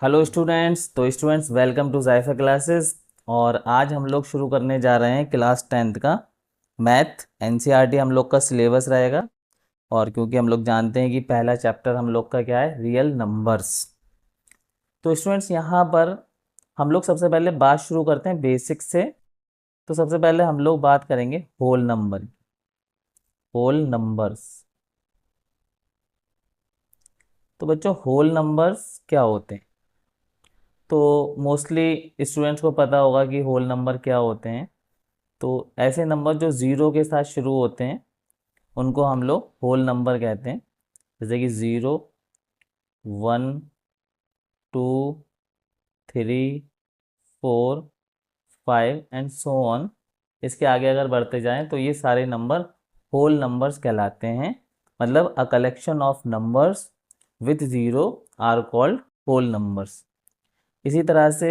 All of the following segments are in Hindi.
Hello students. तो स्टूडेंट्स वेलकम टू जायफा क्लासेस। और आज हम लोग शुरू करने जा रहे हैं क्लास 10th का मैथ एनसीईआरटी हम लोग का सिलेबस रहेगा। और क्योंकि हम लोग जानते हैं कि पहला चैप्टर हम लोग का क्या है, रियल नंबर्स। तो स्टूडेंट्स यहाँ पर हम लोग सबसे पहले बात शुरू करते हैं बेसिक से। तो सबसे पहले हम लोग बात करेंगे होल नंबर, होल नंबर्स। तो बच्चों होल नंबर्स क्या होते हैं? तो मोस्टली स्टूडेंट्स को पता होगा कि होल नंबर क्या होते हैं। तो ऐसे नंबर जो ज़ीरो के साथ शुरू होते हैं उनको हम लोग होल नंबर कहते हैं। जैसे कि 0, 1, 2, 3, 4, 5 एंड सो ऑन। इसके आगे अगर बढ़ते जाएं तो ये सारे नंबर होल नंबर्स कहलाते हैं। मतलब a collection of numbers with zero are called whole numbers. इसी तरह से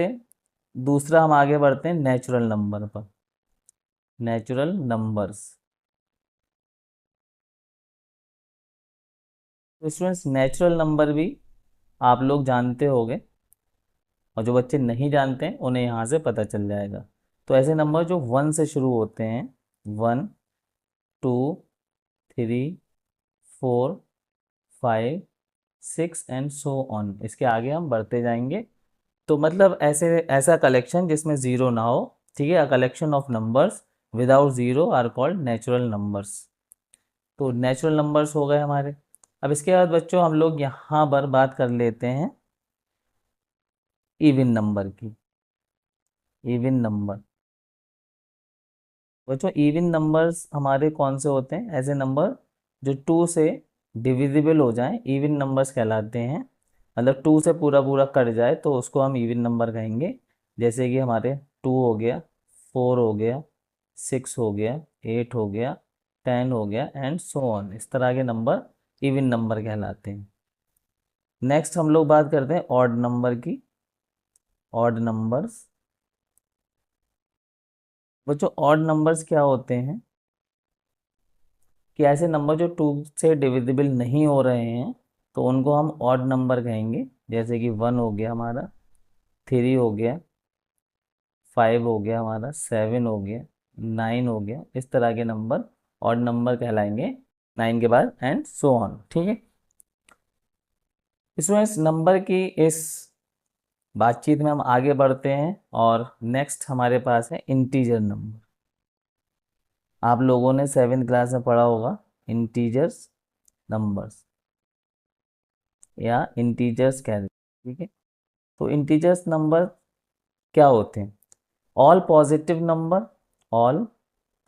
दूसरा हम आगे बढ़ते हैं नेचुरल नंबर पर। Natural numbers. तो स्टूडेंट्स नेचुरल नंबर भी आप लोग जानते होंगे, और जो बच्चे नहीं जानते हैं उन्हें यहाँ से पता चल जाएगा। तो ऐसे नंबर जो 1 से शुरू होते हैं, 1, 2, 3, 4, 5, 6 एंड सो ऑन। इसके आगे हम बढ़ते जाएंगे। तो मतलब ऐसे ऐसा कलेक्शन जिसमें ज़ीरो ना हो, ठीक है। A collection of numbers without zero are called natural numbers. तो नेचुरल नंबर्स हो गए हमारे। अब इसके बाद बच्चों हम लोग यहाँ पर बात कर लेते हैं इवन नंबर की। इवन नंबर बच्चों, इवन नंबर्स हमारे कौन से होते हैं? ऐसे नंबर जो 2 से डिविजिबल हो जाएं, इवन नंबर्स कहलाते हैं। मतलब 2 से पूरा पूरा कट जाए तो उसको हम इवन नंबर कहेंगे। जैसे कि हमारे 2 हो गया, 4 हो गया, 6 हो गया, 8 हो गया, 10 हो गया एंड सो ऑन। इस तरह के नंबर इवन नंबर कहलाते हैं। नेक्स्ट हम लोग बात करते हैं ऑड नंबर की। ऑड नंबर्स बच्चों, ऑड नंबर्स क्या होते हैं कि ऐसे नंबर जो 2 से डिविजिबल नहीं हो रहे हैं तो उनको हम ऑड नंबर कहेंगे। जैसे कि 1 हो गया हमारा, 3 हो गया, 5 हो गया हमारा, 7 हो गया, 9 हो गया। इस तरह के नंबर ऑड नंबर कहलाएंगे, 9 के बाद एंड सो ऑन। ठीक है। इसमें इस नंबर की इस बातचीत में हम आगे बढ़ते हैं और नेक्स्ट हमारे पास है इंटीजर नंबर। आप लोगों ने 7th क्लास में पढ़ा होगा इंटीजर्स नंबर्स या इंटीजर्स कह देते हैं, ठीक है। तो इंटीजर्स नंबर क्या होते हैं? All positive number, all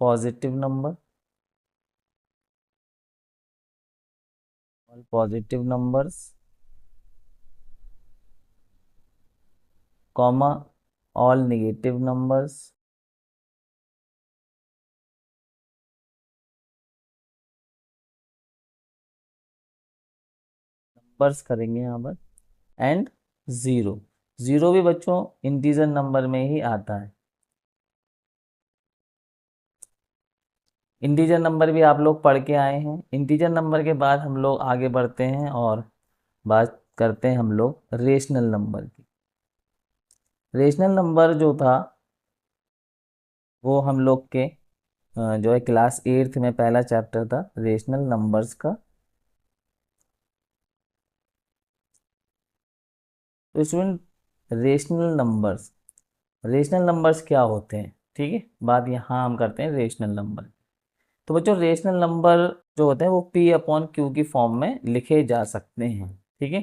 positive number, all positive numbers, comma all negative numbers, numbers करेंगे यहाँ पर, एंड ज़ीरो। ज़ीरो भी बच्चों इंटीजर नंबर में ही आता है। इंटीजर नंबर भी आप लोग पढ़ के आए हैं। इंटीजर नंबर के बाद हम लोग आगे बढ़ते हैं और बात करते हैं हम लोग रेशनल नंबर की। रेशनल नंबर जो था वो हम लोग के जो है क्लास 8th में पहला चैप्टर था रेशनल नंबर्स का। तो स्टूडेंट रेशनल नंबर्स क्या होते हैं? ठीक है, बात यहाँ हम करते हैं रेशनल नंबर। तो बच्चों रेशनल नंबर जो होते हैं वो पी अपॉन क्यू की फॉर्म में लिखे जा सकते हैं। ठीक है,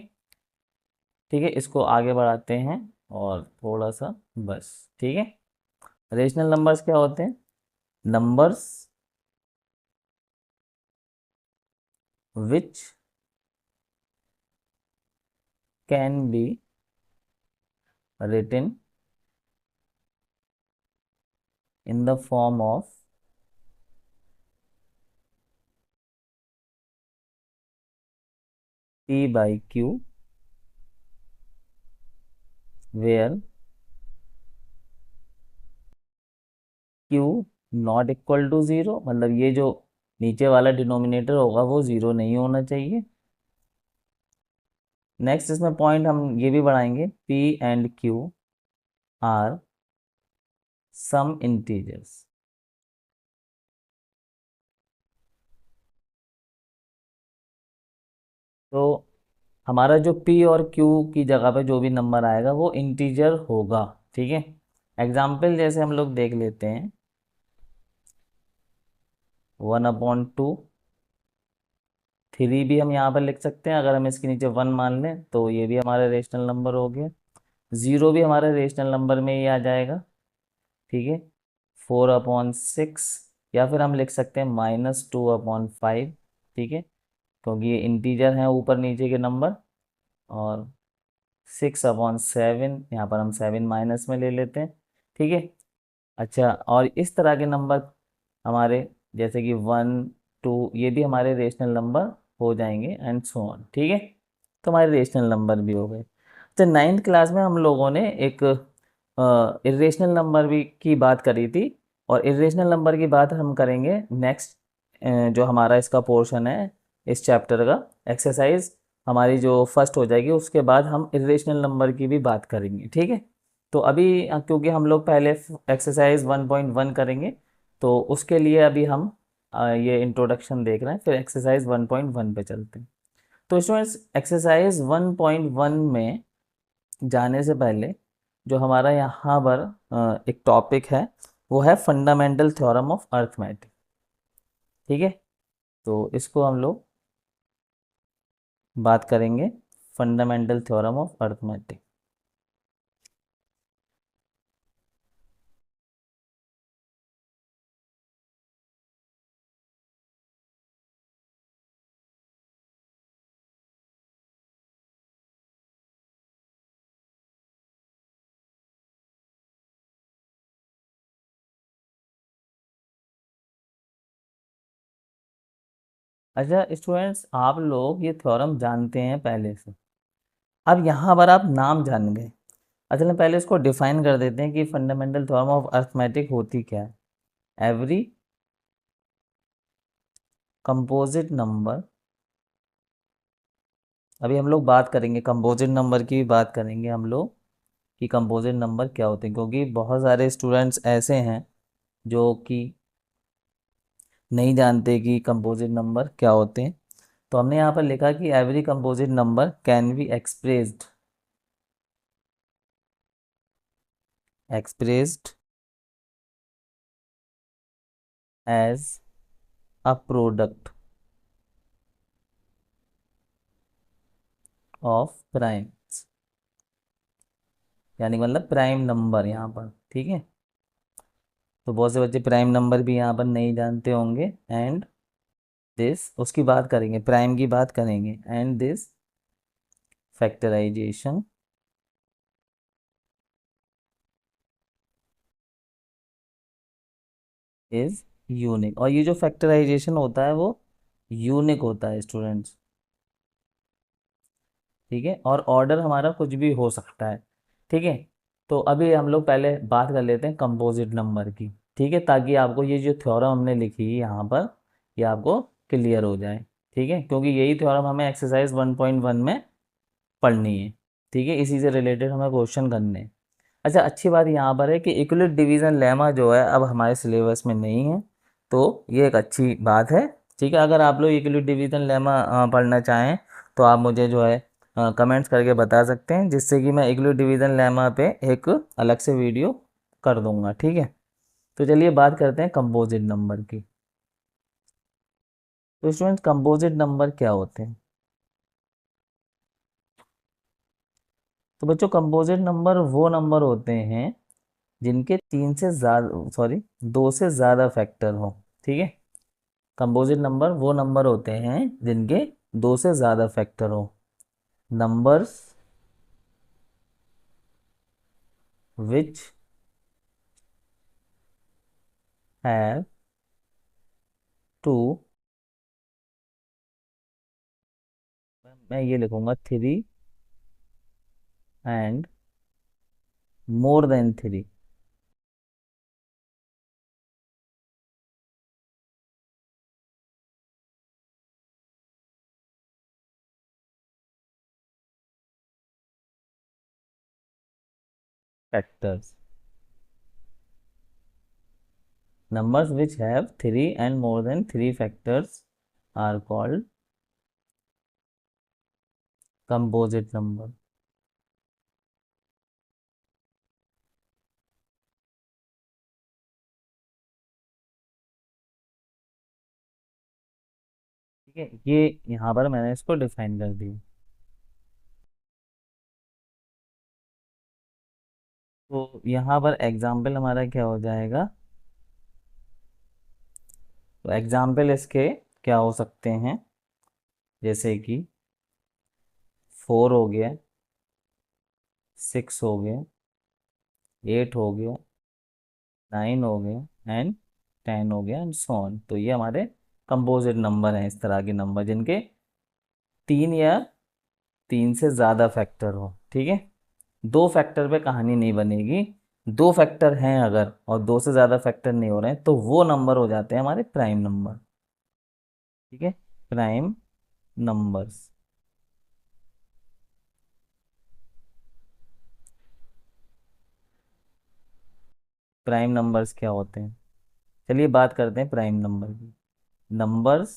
ठीक है। इसको आगे बढ़ाते हैं और थोड़ा सा बस, ठीक है। रेशनल नंबर्स क्या होते हैं? Numbers which can be written in the form of P by Q where Q not equal to zero. मतलब ये जो नीचे वाला डिनोमिनेटर होगा वो ज़ीरो नहीं होना चाहिए, नेक्स्ट इसमें पॉइंट हम ये भी बढ़ाएंगे, P and Q are some integers. तो हमारा जो P और Q की जगह पे जो भी नंबर आएगा वो इंटीजर होगा। ठीक है, एग्जाम्पल जैसे हम लोग देख लेते हैं, 1/2, 3 भी हम यहाँ पर लिख सकते हैं अगर हम इसके नीचे 1 मान लें, तो ये भी हमारा रेशनल नंबर हो गया। 0 भी हमारे रेशनल नंबर में ही आ जाएगा। ठीक है, 4/6, या फिर हम लिख सकते हैं -2/5। ठीक है, क्योंकि ये इंटीजर हैं ऊपर नीचे के नंबर। और 6/7, यहाँ पर हम 7 माइनस में ले लेते हैं। ठीक है, अच्छा, और इस तरह के नंबर हमारे, जैसे कि 1, 2, ये भी हमारे रेशनल नंबर हो जाएंगे एंड सो ऑन। ठीक है, तो हमारे रेशनल नंबर भी हो गए। तो 9th क्लास में हम लोगों ने एक इरेशनल नंबर भी की बात करी थी, और इरेशनल नंबर की बात हम करेंगे नेक्स्ट, जो हमारा इसका पोर्शन है इस चैप्टर का, एक्सरसाइज हमारी जो फर्स्ट हो जाएगी, उसके बाद हम इरेशनल नंबर की भी बात करेंगे। ठीक है, तो अभी क्योंकि हम लोग पहले एक्सरसाइज 1.1 करेंगे, तो उसके लिए अभी हम ये इंट्रोडक्शन देख रहे हैं, फिर एक्सरसाइज 1.1 पे चलते हैं। तो स्टूडेंट्स, एक्सरसाइज 1.1 में जाने से पहले जो हमारा यहाँ पर एक टॉपिक है, वो है फंडामेंटल थ्योरम ऑफ अर्थमेटिक। ठीक है, तो इसको हम लोग बात करेंगे, फंडामेंटल थ्योरम ऑफ अर्थमेटिक। अच्छा स्टूडेंट्स, आप लोग ये थ्योरम जानते हैं पहले से, अब यहाँ पर आप नाम जान गए। अच्छा, चलिए पहले इसको डिफाइन कर देते हैं कि फंडामेंटल थ्योरम ऑफ अर्थमेटिक होती क्या है। एवरी कंपोजिट नंबर, अभी हम लोग बात करेंगे कंपोजिट नंबर की भी बात करेंगे हम लोग, कि कंपोजिट नंबर क्या होते हैं, क्योंकि बहुत सारे स्टूडेंट्स ऐसे हैं जो कि नहीं जानते कि कंपोजिट नंबर क्या होते हैं। तो हमने यहाँ पर लिखा कि every composite number can be expressed as a product of prime, यानी मतलब प्राइम नंबर यहाँ पर। ठीक है, तो बहुत से बच्चे प्राइम नंबर भी यहाँ पर नहीं जानते होंगे। एंड दिस, उसकी बात करेंगे, प्राइम की बात करेंगे। And this factorization is unique, और ये जो फैक्टराइजेशन होता है वो यूनिक होता है स्टूडेंट्स। ठीक है, और ऑर्डर हमारा कुछ भी हो सकता है। ठीक है, तो अभी हम लोग पहले बात कर लेते हैं कंपोजिट नंबर की। ठीक है, ताकि आपको ये जो थ्योरम हमने लिखी है यहाँ पर, ये आपको क्लियर हो जाए। ठीक है, क्योंकि यही थ्योरम हमें एक्सरसाइज 1.1 में पढ़नी है। ठीक है, इसी से रिलेटेड हमें क्वेश्चन करने हैं। अच्छा, अच्छी बात यहाँ पर है कि यूक्लिड डिवीज़न लेमा जो है अब हमारे सिलेबस में नहीं है, तो ये एक अच्छी बात है। ठीक है, अगर आप लोग यूक्लिड डिवीज़न लेमा पढ़ना चाहें, तो आप मुझे जो है कमेंट्स करके बता सकते हैं, जिससे कि मैं यूक्लिड डिवीज़न लेमा पे एक अलग से वीडियो कर दूंगा। ठीक है, तो चलिए बात करते हैं कंपोजिट नंबर की। तो स्टूडेंट्स, कंपोजिट नंबर क्या होते हैं? तो बच्चों, कंपोजिट नंबर वो नंबर होते हैं जिनके 2 से ज़्यादा फैक्टर हो। ठीक है, कंपोजिट नंबर वो नंबर होते हैं जिनके 2 से ज़्यादा फैक्टर हो। नंबर्स विच हैव टू, मैं ये लिखूंगा 3 and more than 3। factors. Numbers which have 3 and more than 3 factors are called composite number. ठीक है, ये यहाँ पर मैंने इसको डिफाइन कर दिया। तो यहाँ पर एग्जाम्पल हमारा क्या हो जाएगा, तो एग्जाम्पल इसके क्या हो सकते हैं, जैसे कि 4 हो गया, 6 हो गया, 8 हो गया, 9 हो गया एंड 10 हो गया एंड सो ऑन। तो ये हमारे कंपोजिट नंबर हैं, इस तरह के नंबर जिनके 3 या 3 से ज़्यादा फैक्टर हो। ठीक है, 2 फैक्टर पे कहानी नहीं बनेगी। 2 फैक्टर हैं अगर और 2 से ज़्यादा फैक्टर नहीं हो रहे हैं तो वो नंबर हो जाते हैं हमारे प्राइम नंबर। ठीक है, प्राइम नंबर्स। प्राइम नंबर्स क्या होते हैं, चलिए बात करते हैं प्राइम नंबर की। Numbers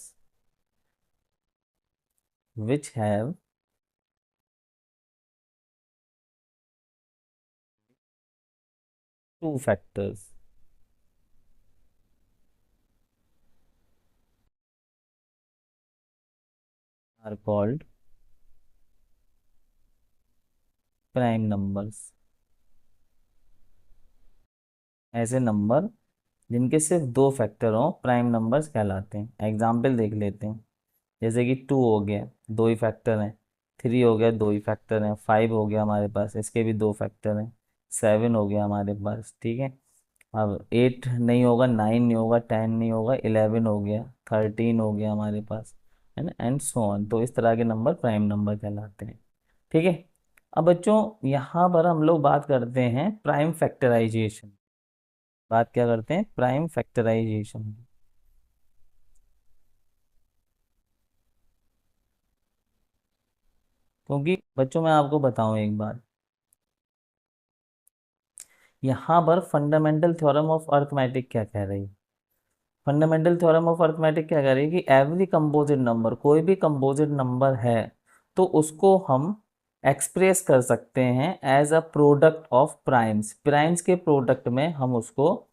which have two factors are called prime numbers. ऐसे नंबर जिनके सिर्फ 2 फैक्टर हों प्राइम नंबर्स कहलाते हैं। एग्जाम्पल देख लेते हैं, जैसे कि 2 हो गया, 2 ही फैक्टर हैं। 3 हो गया, 2 ही फैक्टर हैं। 5 हो गया हमारे पास, इसके भी 2 फैक्टर हैं। 7 हो गया हमारे पास। ठीक है, अब 8 नहीं होगा, 9 नहीं होगा, 10 नहीं होगा, 11 हो गया, 13 हो गया हमारे पास, है ना, एंड सो ऑन। तो इस तरह के नंबर प्राइम नंबर कहलाते हैं। ठीक है, अब बच्चों यहाँ पर हम लोग बात करते हैं प्राइम फैक्टराइजेशन। बात क्या करते हैं, प्राइम फैक्टराइजेशन की। क्योंकि बच्चों मैं आपको बताऊं एक बात, यहाँ पर फंडामेंटल थ्योरम ऑफ अर्थमेटिक क्या कह रही है। फंडामेंटल थ्योरम ऑफ अर्थमेटिक क्या कह रही है कि एवरी कंपोजिट नंबर, कोई भी कंपोजिट नंबर है तो उसको हम एक्सप्रेस कर सकते हैं as a product of primes. Primes के प्रोडक्ट में हम उसको,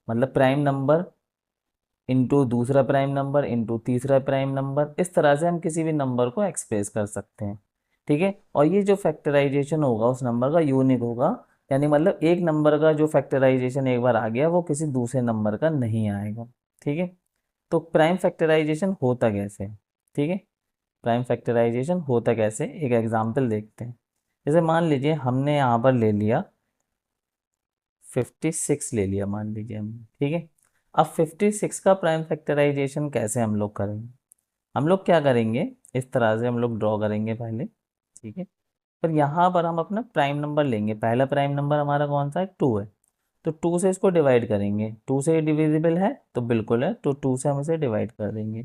मतलब प्राइम नंबर इंटू दूसरा प्राइम नंबर इंटू तीसरा प्राइम नंबर, इस तरह से हम किसी भी नंबर को एक्सप्रेस कर सकते हैं। ठीक है, और ये जो फैक्टराइजेशन होगा उस नंबर का यूनिक होगा, यानी मतलब एक नंबर का जो फैक्टराइजेशन एक बार आ गया वो किसी दूसरे नंबर का नहीं आएगा। ठीक है, तो प्राइम फैक्टराइजेशन होता कैसे है? ठीक है, प्राइम फैक्टराइजेशन होता कैसे, एक एग्जांपल देखते हैं। जैसे मान लीजिए हमने यहाँ पर ले लिया 56 ले लिया, मान लीजिए हमने। ठीक है, अब 56 का प्राइम फैक्टराइजेशन कैसे हम लोग करेंगे, हम लोग क्या करेंगे, इस तरह से हम लोग ड्रॉ करेंगे पहले। ठीक है, पर यहाँ पर हम अपना प्राइम नंबर लेंगे, पहला प्राइम नंबर हमारा कौन सा है, 2 है। तो 2 से इसको डिवाइड करेंगे, 2 से डिविजिबल है तो बिल्कुल है, तो 2 से हम इसे डिवाइड कर देंगे।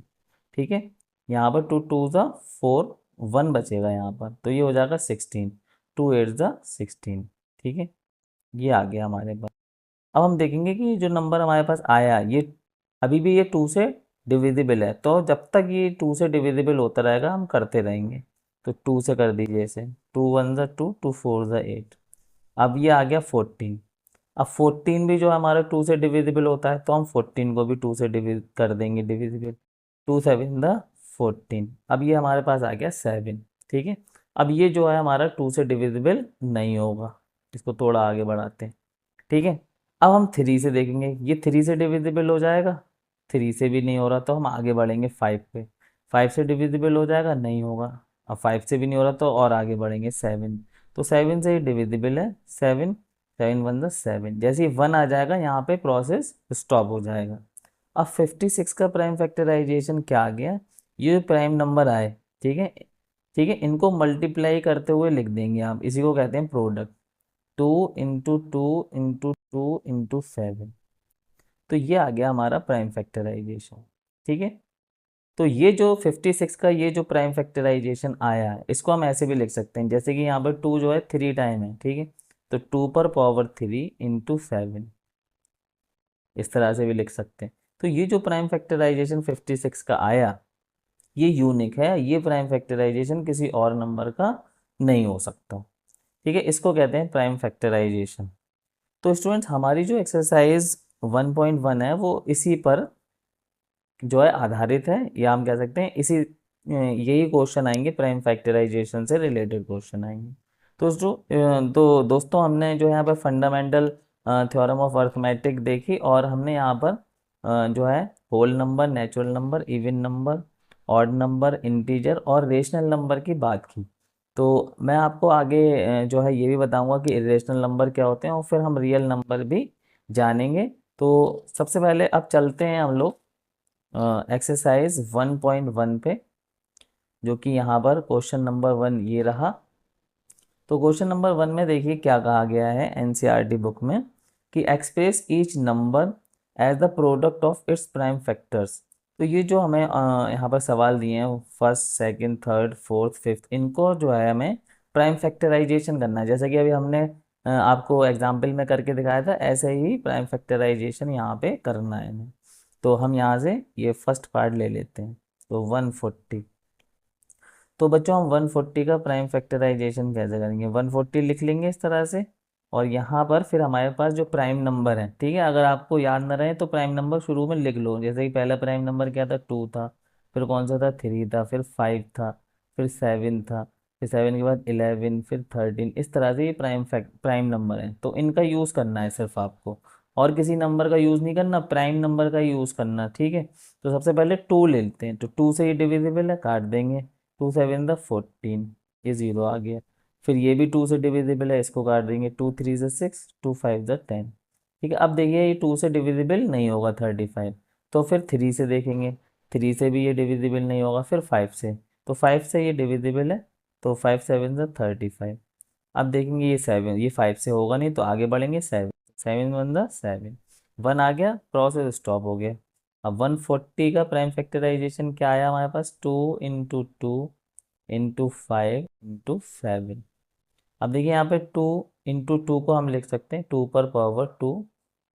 ठीक है, यहाँ पर 2 टू ज़ा 4, 1 बचेगा यहाँ पर, तो ये हो जाएगा 16, 2 8 ज़ा 16। ठीक है, ये आ गया हमारे पास। अब हम देखेंगे कि जो नंबर हमारे पास आया ये अभी भी ये 2 से डिविजिबल है, तो जब तक ये 2 से डिविजिबल होता रहेगा हम करते रहेंगे। तो 2 से कर दीजिए इसे, 2 1 ज़ा 2, 2 4 ज़ा 8। अब ये आ गया 14। अब 14 भी जो हमारा 2 से डिविजिबल होता है तो हम 14 को भी 2 से डिविज कर देंगे, डिविजिबल। 2 7 द 14। अब ये हमारे पास आ गया 7। ठीक है, अब ये जो है हमारा 2 से डिविजिबल नहीं होगा, इसको थोड़ा आगे बढ़ाते हैं। ठीक है, अब हम 3 से देखेंगे, ये 3 से डिविजिबल हो जाएगा, 3 से भी नहीं हो रहा तो हम आगे बढ़ेंगे 5 पे। 5 से डिविजिबल हो जाएगा, नहीं होगा। अब 5 से भी नहीं हो रहा तो और आगे बढ़ेंगे 7। तो 7 से ही डिविजिबल है, 7, 7 1 द 7। जैसे ही 1 आ जाएगा यहाँ पे प्रोसेस स्टॉप हो जाएगा। अब 56 का प्राइम फैक्टराइजेशन क्या आ गया, ये प्राइम नंबर आए, ठीक है, ठीक है, इनको मल्टीप्लाई करते हुए लिख देंगे आप, इसी को कहते हैं प्रोडक्ट। 2 × 2 × 2 × 7। तो ये आ गया हमारा प्राइम फैक्टराइजेशन। ठीक है, तो ये जो 56 का ये जो प्राइम फैक्टराइजेशन आया है इसको हम ऐसे भी लिख सकते हैं, जैसे कि यहाँ पर 2 जो है 3 टाइम है। ठीक है, तो 2 पर पावर 3 इंटू 7, इस तरह से भी लिख सकते हैं। तो ये जो प्राइम फैक्टराइजेशन 56 का आया, ये यूनिक है, ये प्राइम फैक्टराइजेशन किसी और नंबर का नहीं हो सकता। ठीक है, इसको कहते हैं प्राइम फैक्टराइजेशन। तो स्टूडेंट्स, हमारी जो एक्सरसाइज 1.1 है वो इसी पर जो है आधारित है, या हम कह सकते हैं इसी यही क्वेश्चन आएंगे, प्राइम फैक्टराइजेशन से रिलेटेड क्वेश्चन आएंगे। तो दोस्तों, हमने जो है यहाँ पर फंडामेंटल थ्योरम ऑफ अर्थमेटिक देखी, और हमने यहाँ पर जो है whole number, natural number, even number, odd number, integer और रेशनल नंबर की बात की। तो मैं आपको आगे जो है ये भी बताऊंगा कि इरेशनल नंबर क्या होते हैं, और फिर हम रियल नंबर भी जानेंगे। तो सबसे पहले अब चलते हैं हम लोग एक्सरसाइज 1.1 पे, जो कि यहाँ पर क्वेश्चन नंबर 1 ये रहा। तो क्वेश्चन नंबर 1 में देखिए क्या कहा गया है एनसीईआरटी बुक में, कि express each number as the product of its prime factors. तो ये जो हमें यहाँ पर सवाल दिए हैं, first, second, third, fourth, fifth, इनको जो है हमें प्राइम फैक्टराइजेशन करना है। जैसा कि अभी हमने आपको एग्जाम्पल में करके दिखाया था, ऐसे ही प्राइम फैक्टराइजेशन यहाँ पे करना है हमें। तो हम यहाँ से ये फर्स्ट पार्ट ले लेते हैं। तो 140, तो बच्चों हम 140 का प्राइम फैक्टराइजेशन कैसे करेंगे, 140 लिख लेंगे इस तरह से, और यहाँ पर फिर हमारे पास जो प्राइम नंबर है, ठीक है, अगर आपको याद न रहे तो प्राइम नंबर शुरू में लिख लो। जैसे कि पहला प्राइम नंबर क्या था, 2 था, फिर कौन सा था, 3 था, फिर 5 था, फिर 7 था, फिर 7 के बाद 11, फिर 13, इस तरह से ये प्राइम नंबर है। तो इनका यूज़ करना है सिर्फ आपको, और किसी नंबर का यूज़ नहीं करना, प्राइम नंबर का यूज़ करना। ठीक है, तो सबसे पहले 2 ले लेते हैं, तो 2 से ये डिविजिबल है, काट देंगे। 2 7 द 14, ये 0 आ गया। फिर ये भी 2 से डिविजिबल है, इसको काट देंगे। 2 3 ज 6, 2 5 ज 10। ठीक है, अब देखिए ये 2 से डिविजिबल नहीं होगा 35, तो फिर 3 से देखेंगे, 3 से भी ये डिविजिबल नहीं होगा, फिर 5 से, तो 5 से ये डिविजिबल है, तो 5 7 ज 35। अब देखेंगे ये 7, ये 5 से होगा नहीं, तो आगे बढ़ेंगे, 7 7 1 ज 7, 1 आ गया, प्रोसेस स्टॉप हो गया। अब 140 का प्राइम फैक्टराइजेशन क्या आया हमारे पास, 2 इंटू 2 इंटू 5 इंटू 7। अब देखिए यहाँ पे 2 इंटू 2 को हम लिख सकते हैं 2 पर पावर 2,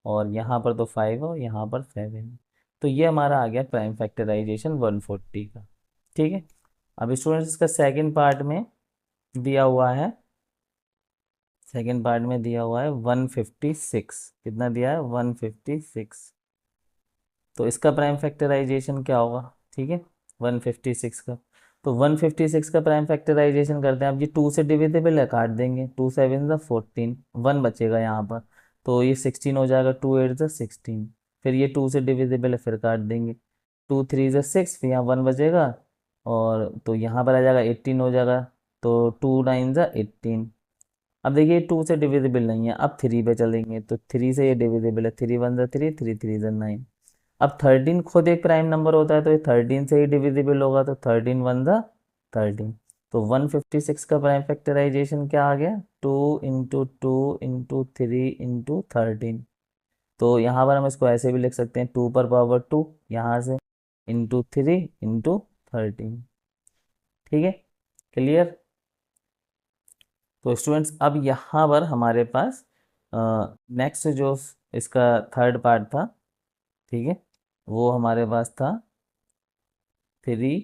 और यहाँ पर तो 5 और यहाँ पर 7। तो ये हमारा आ गया प्राइम फैक्टराइजेशन 140 का। ठीक है, अब स्टूडेंट्स इसका सेकेंड पार्ट में दिया हुआ है, सेकेंड पार्ट में दिया हुआ है 156। कितना दिया है, 156। तो इसका प्राइम फैक्टराइजेशन क्या होगा, ठीक है, 156 का। तो 156 का प्राइम फैक्टराइजेशन करते हैं। अब ये 2 से डिविजिबल है, काट देंगे। 2 7 ज 14, 1 बचेगा यहाँ पर, तो ये 16 हो जाएगा। 2 8 ज 16, फिर ये 2 से डिविजिबल है, फिर काट देंगे। 2 3 ज 6, फिर यहाँ 1 बचेगा, और तो यहाँ पर आ जाएगा 18 हो जाएगा। तो 2 9 ज 18। अब देखिए 2 से डिविजिबल नहीं है, अब 3 पे चलेंगे, तो 3 से ये डिविजिबल है। 3 1 ज 3, 3 3 ज 9। अब 13 खुद एक प्राइम नंबर होता है, तो ये 13 से ही डिविजिबल होगा, तो 13 1 ज 13। तो 156 का प्राइम फैक्टराइजेशन क्या आ गया, 2 इंटू 2 इंटू 3 इंटू 13। तो यहाँ पर हम इसको ऐसे भी लिख सकते हैं, 2 पर पावर 2 यहाँ से, इंटू 3 इंटू 13। ठीक है, क्लियर। तो स्टूडेंट्स, अब यहाँ पर हमारे पास नेक्स्ट जो इसका थर्ड पार्ट था, ठीक है, वो हमारे पास था 3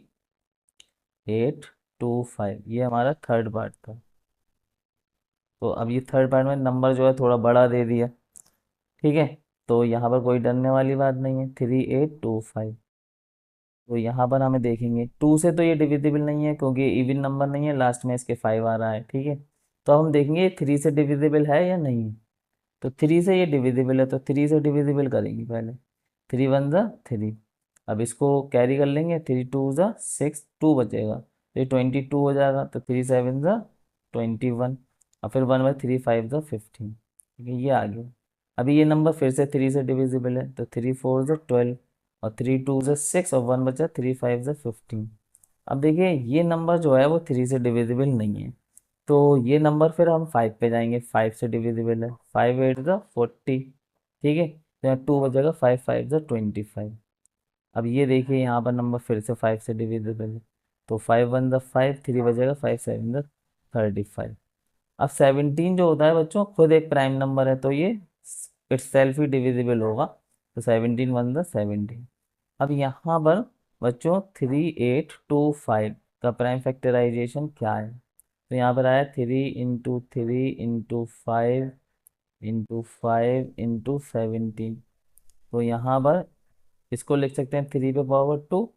8 2 5, ये हमारा थर्ड पार्ट था। तो अब ये थर्ड पार्ट में नंबर जो है थोड़ा बड़ा दे दिया, ठीक है, तो यहाँ पर कोई डरने वाली बात नहीं है, 3 8 2 5। तो यहाँ पर हमें देखेंगे 2 से तो ये डिविजिबल नहीं है, क्योंकि इवन नंबर नहीं है, लास्ट में इसके 5 आ रहा है। ठीक है, तो अब हम देखेंगे 3 से डिविजिबल है या नहीं है। तो 3 से ये डिविजिबल है, तो 3 से डिविजिबल करेंगे पहले। 3 1 ज 3, अब इसको कैरी कर लेंगे। 3 2 ज 6, 2 बचेगा, तो ये 22 हो जाएगा। तो 3 7 ज 21, और फिर 1/3 5 ज 15। ठीक है, ये आ गया। अभी ये नंबर फिर से 3 से डिविजिबल है, तो 3 4 ज 12, और 3 2 ज 6, और 1 बचा, 3 5 ज 15। अब देखिए ये नंबर जो है वो 3 से डिविजिबल नहीं है, तो ये नंबर फिर हम 5 पे जाएंगे, 5 से डिविजिबल है। 5 8 ज 40, ठीक है, तो यहाँ 2 बचेगा, 5 5 ज 25। अब ये देखिए यहाँ पर नंबर फिर से 5 से डिविजिबल है, तो 5 1 ज 5, 3 बचेगा, 5 7 ज 35। अब 17 जो होता है बच्चों खुद एक प्राइम नंबर है, तो ये इट्स सेल्फ ही डिविजिबल होगा। तो 17 वन द 17। अब यहाँ पर बच्चों 3825 का प्राइम फैक्टराइजेशन क्या है? तो यहाँ पर आया 3 × 3 × 5 × 5 × 17। तो यहाँ पर इसको लिख सकते हैं 3 पे पावर 2,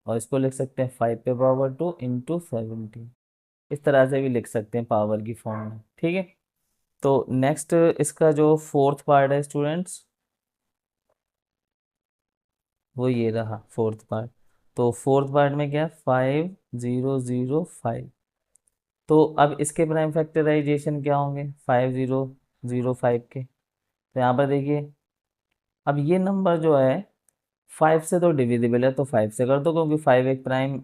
और इसको लिख सकते हैं 5 पे पावर 2 × 17। इस तरह से भी लिख सकते हैं पावर की फॉर्म में, ठीक है। तो नेक्स्ट इसका जो फोर्थ पार्ट है स्टूडेंट्स, वो ये रहा फोर्थ पार्ट। तो फोर्थ पार्ट में क्या, 5005। तो अब इसके प्राइम फैक्टराइजेशन क्या होंगे 5005 के? तो यहाँ पर देखिए, अब ये नंबर जो है 5 से तो डिविजिबल है, तो 5 से कर दो, क्योंकि 5 एक प्राइम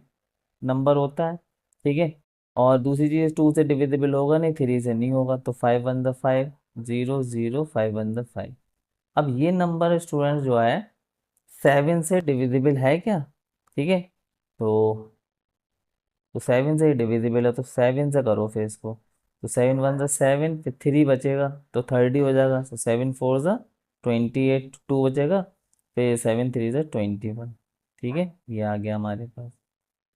नंबर होता है, ठीक है। और दूसरी चीज 2 से डिविजिबल होगा नहीं, 3 से नहीं होगा, तो 5 × 1 = 5, 0 0 5 × 1 = 5। अब ये नंबर स्टूडेंट जो है 7 से डिविजिबल है क्या? ठीक है। तो 7 से ही डिविजिबल है, तो 7 से करो फिर इसको। तो 7 × 1 = 7, फिर 3 बचेगा तो 30 हो जाएगा। तो 7 × 4 = 28, 2 बचेगा, फिर 7 × 3 = 21। ठीक है, ये आ गया हमारे पास।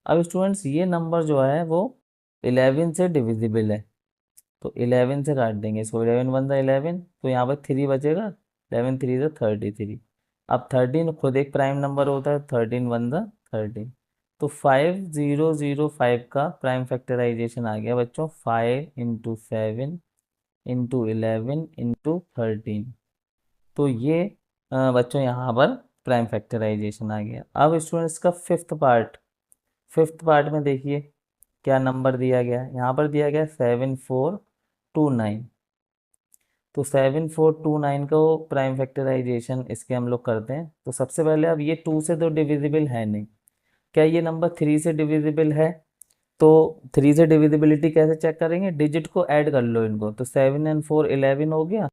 अब स्टूडेंट्स ये नंबर जो है वो 11 से डिविजिबल है, तो 11 से काट देंगे इसको। 11 × 1 = 11, तो यहाँ पर 3 बचेगा। 11 × 3 = 33। अब 13 खुद एक प्राइम नंबर होता है, 13 × 1 = 13। तो 5005 का प्राइम फैक्टराइजेशन आ गया बच्चों, 5 × 7 × 11 × 13। तो ये बच्चों यहाँ पर प्राइम फैक्टराइजेशन आ गया। अब स्टूडेंट्स का फिफ्थ पार्ट में देखिए क्या नंबर दिया गया है। यहाँ पर दिया गया 7429। तो 7429 को प्राइम फैक्टराइजेशन इसके हम लोग करते हैं। तो सबसे पहले अब ये 2 से तो डिविजिबल है नहीं, क्या ये नंबर 3 से डिविजिबल है? तो 3 से डिविजिबिलिटी कैसे चेक करेंगे, डिजिट को ऐड कर लो इनको। तो 7 और 4 11 हो गया,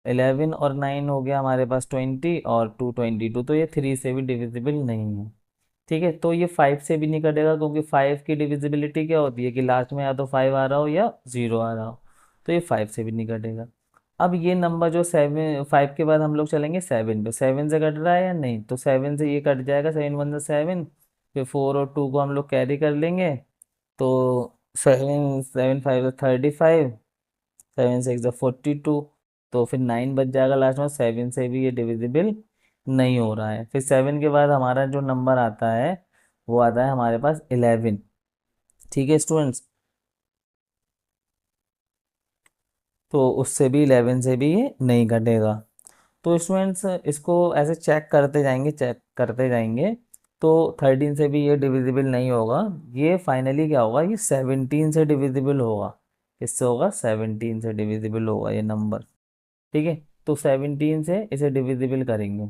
11 और 9 हो गया हमारे पास 20, और 2 22। तो ये 3 से भी डिविजिबल नहीं है, ठीक है। तो ये 5 से भी नहीं कटेगा, क्योंकि 5 की डिविजिबिलिटी क्या होती है कि लास्ट में या तो 5 आ रहा हो या 0 आ रहा हो। तो ये 5 से भी नहीं कटेगा। अब ये नंबर जो 5 के बाद हम लोग चलेंगे 7 पे। 7 से कट रहा है या नहीं? तो 7 से ये कट जाएगा, 7 × 1 = 7। फिर 4 और 2 को हम लोग कैरी कर लेंगे, तो 7 7 5 = 35, 7 6 = 42। तो फिर 9 बच जाएगा लास्ट में। 7 से भी ये डिविजिबल नहीं हो रहा है। फिर 7 के बाद हमारा जो नंबर आता है वो आता है हमारे पास 11। ठीक है स्टूडेंट्स, तो उससे भी 11 से भी ये नहीं घटेगा। तो स्टूडेंट्स इसको ऐसे चेक करते जाएंगे। तो 13 से भी ये डिविजिबल नहीं होगा। ये फाइनली क्या होगा, ये 17 से डिविजिबल होगा। किससे होगा? 17 से डिविजिबल होगा ये नंबर, ठीक है। तो 17 से इसे डिविजिबल करेंगे।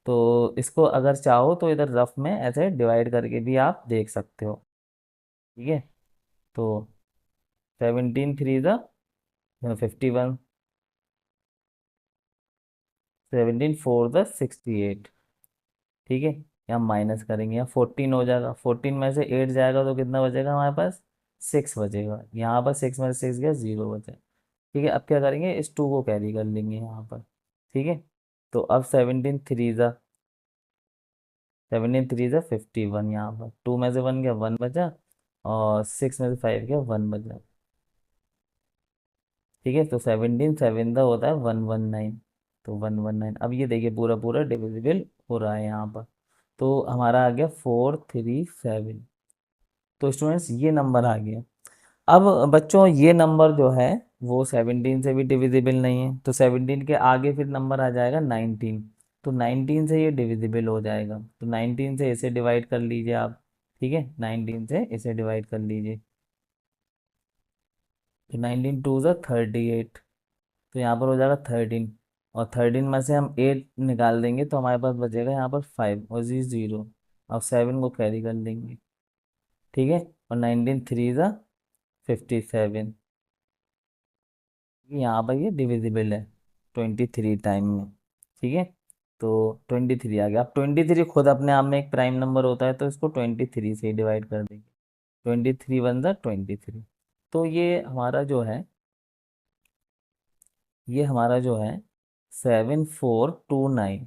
तो इसको अगर चाहो तो इधर रफ में ऐसे डिवाइड करके भी आप देख सकते हो, ठीक है। तो 17 3 × 51, 17 4 × 68, ठीक है। यहाँ माइनस करेंगे, यहाँ 14 हो जाएगा। 14 में से 8 जाएगा तो कितना बचेगा हमारे पास? 6 बचेगा। यहाँ पर 6 में से 6 गया, 0 बचा, ठीक है। अब क्या करेंगे, इस 2 को कैरी कर लेंगे यहाँ पर, ठीक है। तो अब 17 3 × 51, यहाँ पर 2 में से 1 गया, 1 बचा, और 6 में से 5 गया, 1 बचा, ठीक है। तो 17 7 का होता है 119। तो 119, अब ये देखिए पूरा पूरा डिविजिबल हो रहा है यहाँ पर। तो हमारा आ गया 437। तो स्टूडेंट्स ये नंबर आ गया। अब बच्चों ये नंबर जो है वो 17 से भी डिविजिबल नहीं है, तो 17 के आगे फिर नंबर आ जाएगा 19। तो 19 से ये डिविजिबल हो जाएगा, तो 19 से इसे डिवाइड कर लीजिए आप, ठीक है। 19 से इसे डिवाइड कर लीजिए, तो 19 2 × 38। तो यहाँ पर हो जाएगा 13, और 13 में से हम 8 निकाल देंगे तो हमारे पास बचेगा यहाँ पर 5 और जी 0। अब 7 को कैरी कर लेंगे, ठीक है। और 19 3 × 57, यहाँ पर ये डिविजिबल है 23 टाइम में, ठीक है। तो 23 आ गया। अब 23 खुद अपने आप में एक प्राइम नंबर होता है, तो इसको 23 से ही डिवाइड कर देंगे। 23 × 1 = 23। तो ये हमारा जो है 7429,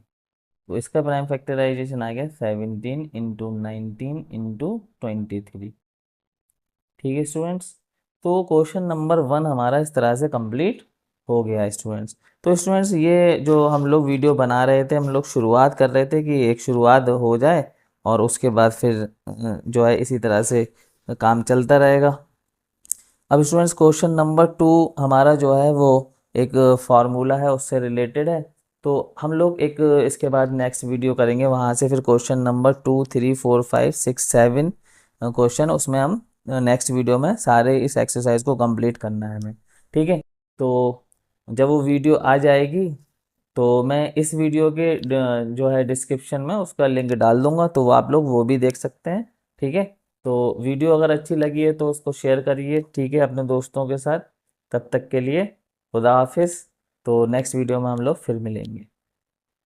तो इसका प्राइम फैक्टराइजेशन आ गया 17 इंटू 19 इंटू 23। ठीक है स्टूडेंट्स, तो क्वेश्चन नंबर 1 हमारा इस तरह से कंप्लीट हो गया स्टूडेंट्स। तो स्टूडेंट्स ये जो हम लोग वीडियो बना रहे थे, हम लोग शुरुआत कर रहे थे कि एक शुरुआत हो जाए और उसके बाद फिर जो है इसी तरह से काम चलता रहेगा। अब स्टूडेंट्स क्वेश्चन नंबर 2 हमारा जो है वो एक फार्मूला है, उससे रिलेटेड है। तो हम लोग एक इसके बाद नेक्स्ट वीडियो करेंगे, वहाँ से फिर क्वेश्चन नंबर 2 3 4 5 6 7 क्वेश्चन, उसमें हम नेक्स्ट वीडियो में सारे इस एक्सरसाइज को कंप्लीट करना है हमें। ठीक है, तो जब वो वीडियो आ जाएगी तो मैं इस वीडियो के जो है डिस्क्रिप्शन में उसका लिंक डाल दूंगा, तो वो आप लोग वो भी देख सकते हैं। ठीक है, तो वीडियो अगर अच्छी लगी है तो उसको शेयर करिए, ठीक है, अपने दोस्तों के साथ। तब तक के लिए खुदा हाफिज़। तो नेक्स्ट वीडियो में हम लोग फिर मिलेंगे।